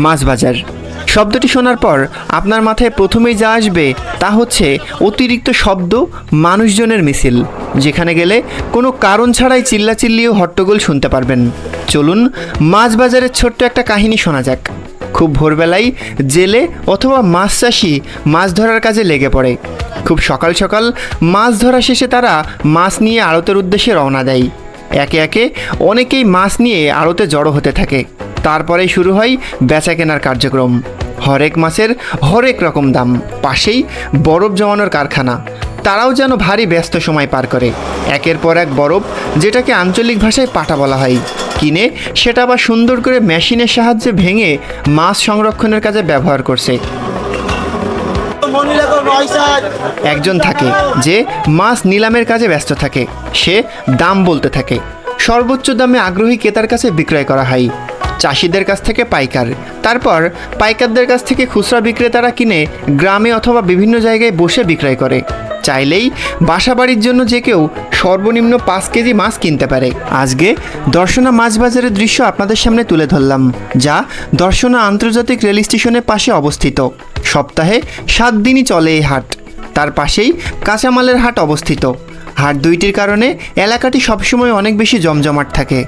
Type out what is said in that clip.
মাছ বাজার শব্দটি শোনার পর আপনার মাথায় প্রথমেই যা আসবে তা হচ্ছে অতিরিক্ত শব্দ, মানুষজনের মিছিল, যেখানে গেলে কোনো কারণ ছাড়াই চিল্লাচিল্লি ও হট্টগোল শুনতে পারবেন। চলুন মাছ বাজারের ছোট্ট একটা কাহিনী শোনা যাক। খুব ভোরবেলায় জেলে অথবা মাছ চাষি মাছ ধরার কাজে লেগে পড়ে। খুব সকাল সকাল মাছ ধরা শেষে তারা মাছ নিয়ে আড়তের উদ্দেশ্যে রওনা দেয়। একে একে অনেকেই মাছ নিয়ে আড়তে জড়ো হতে থাকে। তারপরেই শুরু হয় বেচা কেনার কার্যক্রম। হরেক মাছের হরেক রকম দাম। পাশেই বরফ জমানোর কারখানা। তারাও যেন ভারী ব্যস্ত সময় পার করে। একের পর এক বরফ, যেটাকে আঞ্চলিক ভাষায় পাটা বলা হয়, কিনে সেটা আবার সুন্দর করে মেশিনের সাহায্যে ভেঙে মাছ সংরক্ষণের কাজে ব্যবহার করছে। একজন থাকে যে মাছ নিলামের কাজে ব্যস্ত থাকে। সে দাম বলতে থাকে। সর্বোচ্চ দামে আগ্রহী ক্রেতার কাছে বিক্রয় করা হয়। চাষিদের কাছ থেকে পাইকার, তারপর পাইকারদের কাছ থেকে খুচরা বিক্রেতারা কিনে গ্রামে অথবা বিভিন্ন জায়গায় বসে বিক্রয় করে। চাইলেই বাসাবাড়ির জন্য যে কেউ সর্বনিম্ন 5 কেজি মাছ কিনতে পারে। আজকে দর্শনা মাছ বাজারের দৃশ্য আপনাদের সামনে তুলে ধরলাম, যা দর্শনা আন্তর্জাতিক রেল স্টেশনের পাশে অবস্থিত। সপ্তাহে 7 দিনই চলে এই হাট। তার পাশেই কাঁচামালের হাট অবস্থিত। হাট দুইটির কারণে এলাকাটি সবসময় অনেক বেশি জমজমাট থাকে।